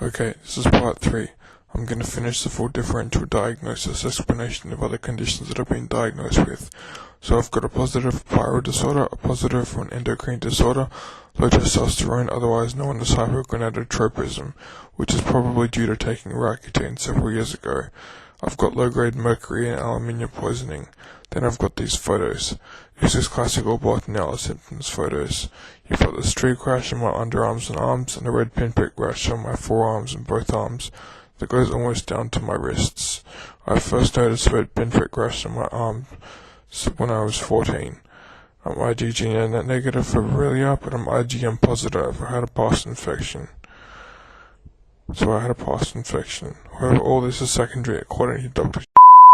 Okay, this is part 3. I'm going to finish the full differential diagnosis explanation of other conditions that I've been diagnosed with. So I've got a positive pyrrole disorder, a positive for an endocrine disorder, low testosterone, otherwise known as hypogonadotropism, which is probably due to taking Roaccutane several years ago. I've got low-grade mercury and aluminium poisoning. Then I've got these photos. This is classical Bartonella symptoms photos. You've got the streak rash on my underarms and arms, and a red pinprick rash on my forearms and both arms that goes almost down to my wrists. I first noticed a red pinprick rash on my arm when I was 14. I'm IgG negative for Borrelia, but I'm IgM positive. I had a past infection. However, all this is secondary according to Dr.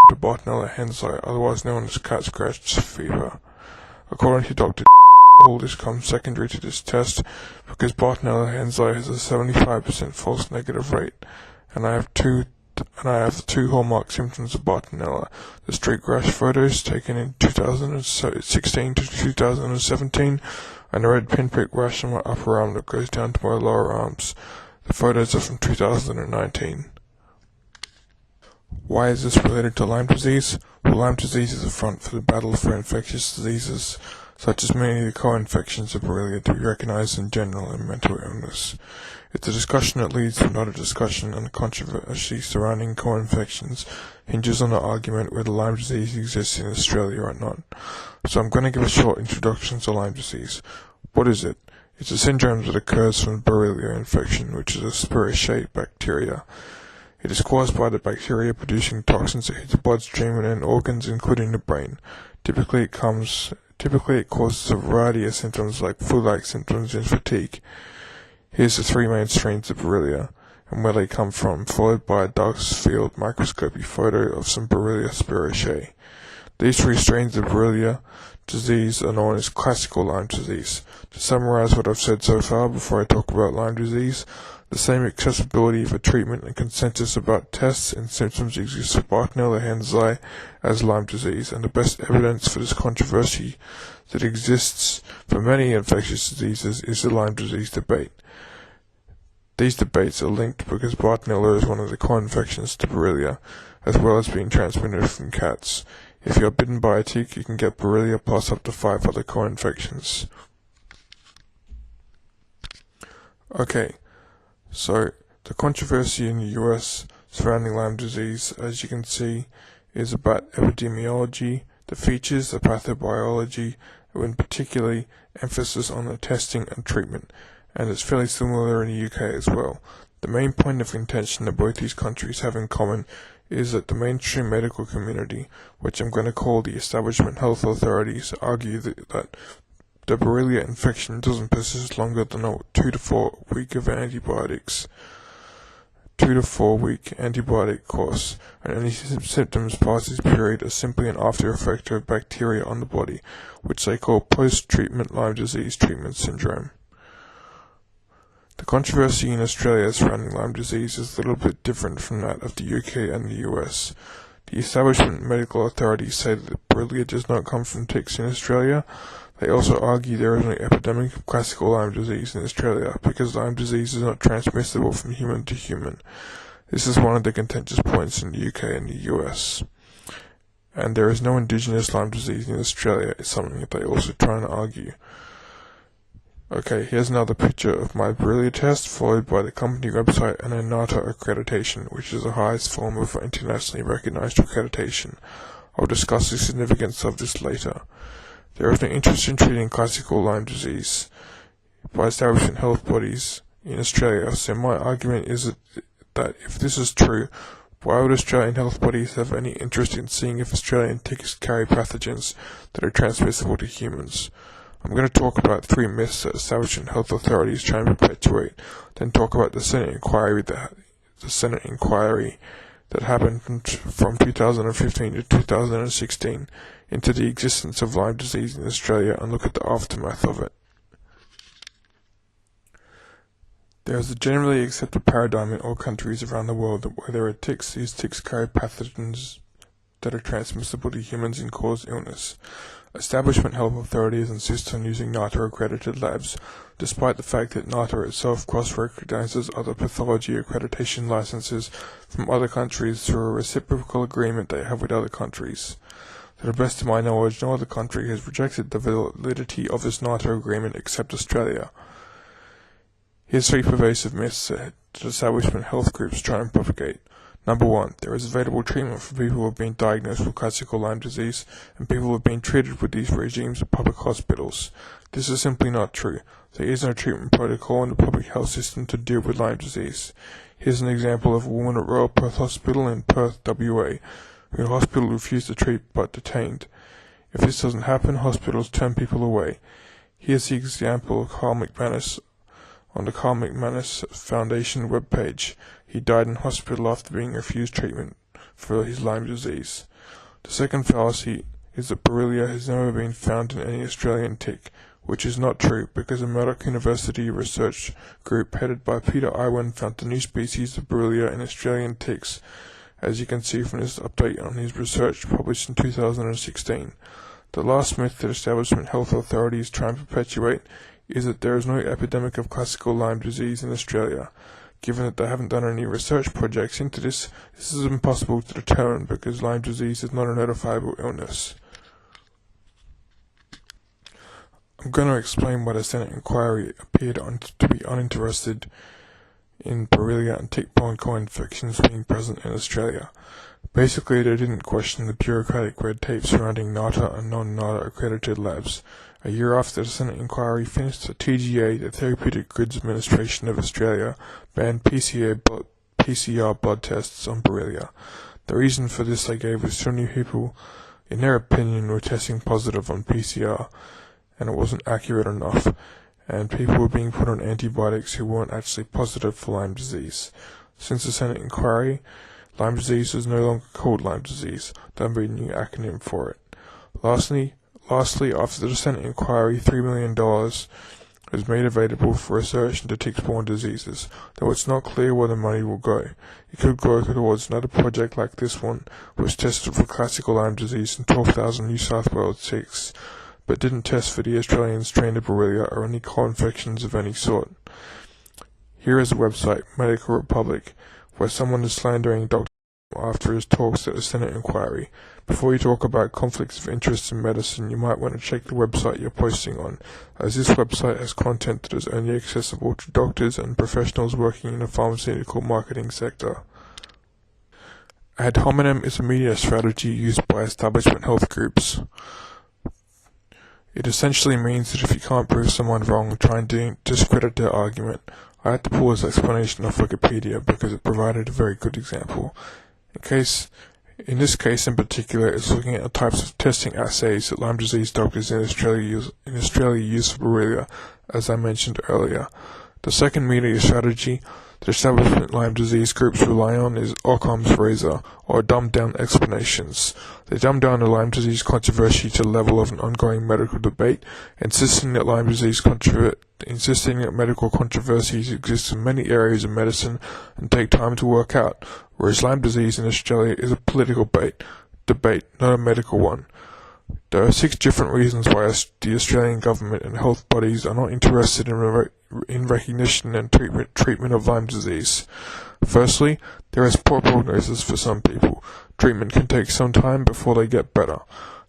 to Bartonella henselae, otherwise known as cat scratch fever. According to Dr. all this comes secondary to this test because Bartonella henselae has a 75% false negative rate, and I have the two hallmark symptoms of Bartonella: the streak rash photos taken in 2016 to 2017, and a red pinprick rash on my upper arm that goes down to my lower arms. The photos are from 2019. Why is this related to Lyme disease? Well, Lyme disease is a front for the battle for infectious diseases, such as many of the co-infections of Borrelia to be recognized in general and mental illness. It's a discussion that leads to not a discussion, and the controversy surrounding co-infections hinges on the argument whether Lyme disease exists in Australia or not. So I'm going to give a short introduction to Lyme disease. What is it? It's a syndrome that occurs from Borrelia infection, which is a spiraceae bacteria. It is caused by the bacteria producing toxins that hit the bloodstream and in organs, including the brain. Typically it causes a variety of symptoms like flu-like symptoms and fatigue. Here's the 3 main strains of Borrelia and where they come from, followed by a dark field microscopy photo of some Borrelia spiraceae. These 3 strains of Borrelia disease are known as classical Lyme disease. To summarize what I've said so far before I talk about Lyme disease, the same accessibility for treatment and consensus about tests and symptoms exists for Bartonella henselae as Lyme disease, and the best evidence for this controversy that exists for many infectious diseases is the Lyme disease debate. These debates are linked because Bartonella is one of the co-infections to Borrelia, as well as being transmitted from cats. If you are bitten by a tick, you can get Borrelia plus up to 5 other co-infections. Okay, so the controversy in the US surrounding Lyme disease, as you can see, is about epidemiology, the features, the pathobiology, and particularly emphasis on the testing and treatment, and it's fairly similar in the UK as well. The main point of contention that both these countries have in common is that the mainstream medical community, which I'm going to call the establishment health authorities, argue that the Borrelia infection doesn't persist longer than a 2 to 4 week antibiotic course, and any symptoms past this period are simply an after effect of bacteria on the body, which they call post-treatment Lyme disease treatment syndrome. The controversy in Australia surrounding Lyme disease is a little bit different from that of the UK and the US. The establishment medical authorities say that Borrelia does not come from ticks in Australia. They also argue there is an epidemic of classical Lyme disease in Australia because Lyme disease is not transmissible from human to human. This is one of the contentious points in the UK and the US. And there is no indigenous Lyme disease in Australia, is something that they also try and argue. Okay, here's another picture of my Borrelia test, followed by the company website and a NATA accreditation, which is the highest form of internationally recognized accreditation. I'll discuss the significance of this later. There is no interest in treating classical Lyme disease by establishment health bodies in Australia, so my argument is that if this is true, why would Australian health bodies have any interest in seeing if Australian ticks carry pathogens that are transmissible to humans? I'm going to talk about 3 myths that establishment health authorities try and perpetuate, then talk about the Senate inquiry that happened from 2015 to 2016 into the existence of Lyme disease in Australia and look at the aftermath of it. There is a generally accepted paradigm in all countries around the world that where there are ticks, these ticks carry pathogens that are transmissible to humans and cause illness. Establishment health authorities insist on using NATA-accredited labs, despite the fact that NATA itself cross-recognizes other pathology accreditation licenses from other countries through a reciprocal agreement they have with other countries. To the best of my knowledge, no other country has rejected the validity of this NATA agreement except Australia. Here's 3 pervasive myths that establishment health groups try and propagate. Number 1. There is available treatment for people who have been diagnosed with classical Lyme disease, and people who have been treated with these regimes at public hospitals. This is simply not true. There is no treatment protocol in the public health system to deal with Lyme disease. Here's an example of a woman at Royal Perth Hospital in Perth, WA, who the hospital refused to treat but detained. If this doesn't happen, hospitals turn people away. Here's the example of Carl McManus on the Carl McManus Foundation webpage. He died in hospital after being refused treatment for his Lyme disease. The second fallacy is that Borrelia has never been found in any Australian tick, which is not true because a Murdoch University research group headed by Peter Iwan found a new species of Borrelia in Australian ticks, as you can see from this update on his research published in 2016. The last myth that establishment health authorities try and perpetuate is that there is no epidemic of classical Lyme disease in Australia. Given that they haven't done any research projects into this is impossible to determine because Lyme disease is not a notifiable illness. I'm going to explain why the Senate inquiry appeared to be uninterested in Borrelia and tick-borne co-infections being present in Australia. Basically, they didn't question the bureaucratic red tape surrounding NATA and non-NATA accredited labs. A year after the Senate inquiry finished, the TGA, the Therapeutic Goods Administration of Australia, banned PCR blood tests on Borrelia. The reason for this they gave was so many people, in their opinion, were testing positive on PCR, and it wasn't accurate enough, and people were being put on antibiotics who weren't actually positive for Lyme disease. Since the Senate inquiry, Lyme disease is no longer called Lyme disease. There'll be a new acronym for it. Lastly, after the Senate inquiry, $3 million was made available for research into tick-borne diseases, though it's not clear where the money will go. It could go towards another project like this one, which tested for classical Lyme disease in 12,000 New South Wales ticks, but didn't test for the Australian strain of Borrelia or any co-infections of any sort. Here is a website, Medical Republic, where someone is slandering Dr. after his talks at the Senate inquiry. Before you talk about conflicts of interest in medicine, you might want to check the website you're posting on, as this website has content that is only accessible to doctors and professionals working in the pharmaceutical marketing sector. Ad hominem is a media strategy used by establishment health groups. It essentially means that if you can't prove someone wrong, try and discredit their argument. I had to pull this explanation off Wikipedia because it provided a very good example. In this case in particular, it's looking at the types of testing assays that Lyme disease doctors in Australia use for Borrelia, as I mentioned earlier. The second media strategy that establishment Lyme disease groups rely on is Occam's razor, or dumbed-down explanations. They dumb down the Lyme disease controversy to the level of an ongoing medical debate, insisting that medical controversies exist in many areas of medicine and take time to work out, whereas Lyme disease in Australia is a political debate, not a medical one. There are 6 different reasons why the Australian government and health bodies are not interested in recognition and treatment of Lyme disease. Firstly, there is poor prognosis for some people. Treatment can take some time before they get better.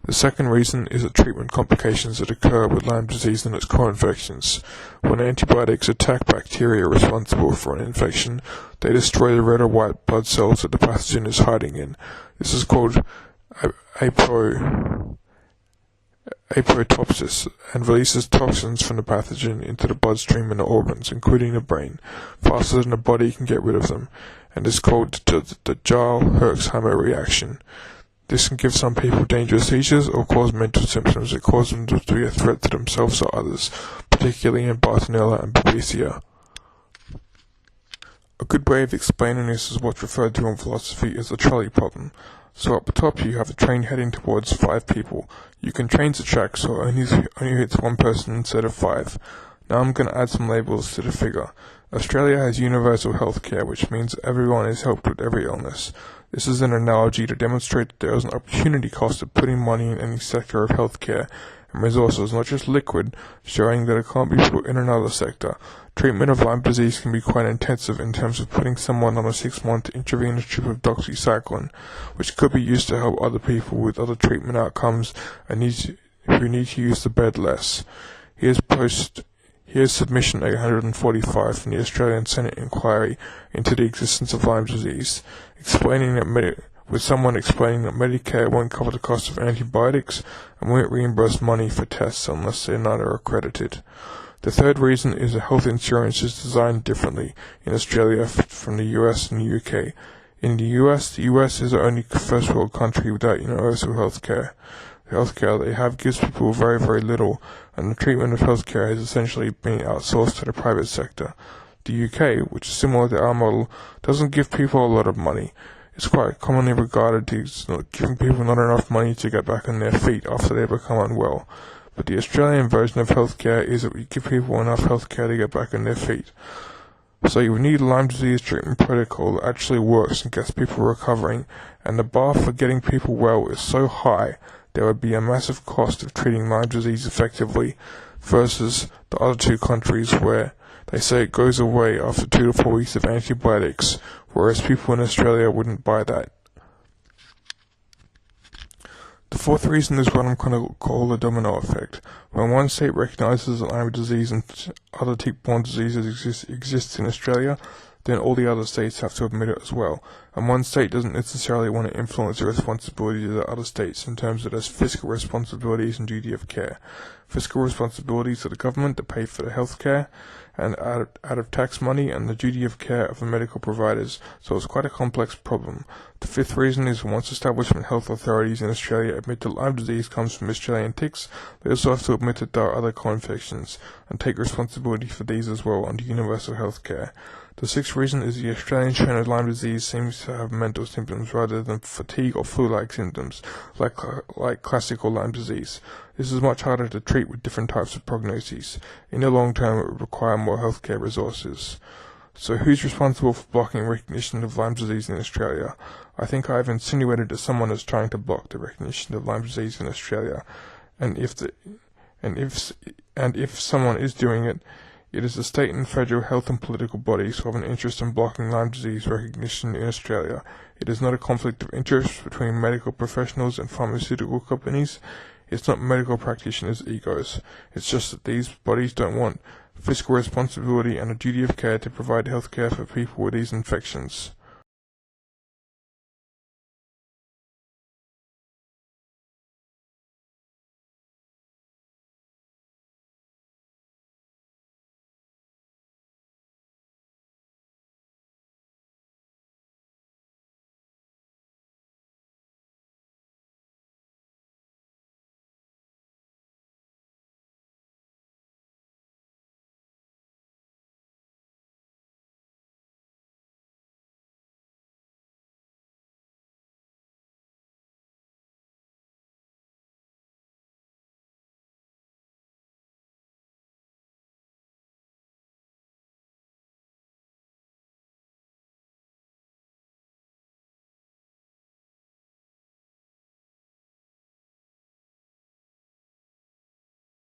The second reason is the treatment complications that occur with Lyme disease and its co-infections. When antibiotics attack bacteria responsible for an infection, they destroy the red or white blood cells that the pathogen is hiding in. This is called apoptosis, and releases toxins from the pathogen into the bloodstream and the organs, including the brain, faster than the body can get rid of them, and is called the Gill-Herxheimer reaction. This can give some people dangerous seizures or cause mental symptoms that cause them to be a threat to themselves or others, particularly in Bartonella and Babesia. A good way of explaining this is what's referred to in philosophy as the trolley problem. So up the top you have a train heading towards 5 people. You can change the track so it only hits one person instead of 5. Now I'm going to add some labels to the figure. Australia has universal healthcare, which means everyone is helped with every illness. This is an analogy to demonstrate that there is an opportunity cost of putting money in any sector of healthcare and resources, not just liquid, showing that it can't be put in another sector. Treatment of Lyme disease can be quite intensive in terms of putting someone on a 6-month intravenous trip of doxycycline, which could be used to help other people with other treatment outcomes and who need to use the bed less. Here's submission 845 from the Australian Senate inquiry into the existence of Lyme disease, explaining that Medicare won't cover the cost of antibiotics and won't reimburse money for tests unless they're not accredited. The third reason is that health insurance is designed differently in Australia from the US and the UK. In the US is the only first world country without universal healthcare. The healthcare they have gives people very, very little, and the treatment of healthcare has essentially been outsourced to the private sector. The UK, which is similar to our model, doesn't give people a lot of money. It's quite commonly regarded as giving people not enough money to get back on their feet after they become unwell. But the Australian version of healthcare is that we give people enough healthcare to get back on their feet. So you need a Lyme disease treatment protocol that actually works and gets people recovering, and the bar for getting people well is so high there would be a massive cost of treating Lyme disease effectively versus the other two countries where they say it goes away after 2 to 4 weeks of antibiotics, whereas people in Australia wouldn't buy that. The fourth reason is what I'm going to call the domino effect. When one state recognizes that Lyme disease and other tick-borne diseases exists in Australia, then all the other states have to admit it as well. And one state doesn't necessarily want to influence the responsibilities of the other states in terms of their fiscal responsibilities and duty of care. Fiscal responsibilities of the government to pay for the health care and out of tax money, and the duty of care of the medical providers, so it's quite a complex problem. The fifth reason is once establishment health authorities in Australia admit that Lyme disease comes from Australian ticks, they also have to admit that there are other co-infections and take responsibility for these as well under universal health care. The sixth reason is the Australian strain of Lyme disease seems to have mental symptoms rather than fatigue or flu-like symptoms, like classical Lyme disease. This is much harder to treat with different types of prognoses. In the long term, it would require more healthcare resources. So who's responsible for blocking recognition of Lyme disease in Australia? I think I've insinuated that someone is trying to block the recognition of Lyme disease in Australia, and if someone is doing it, it is the state and federal health and political bodies who have an interest in blocking Lyme disease recognition in Australia. It is not a conflict of interest between medical professionals and pharmaceutical companies. It's not medical practitioners' egos. It's just that these bodies don't want fiscal responsibility and a duty of care to provide health care for people with these infections.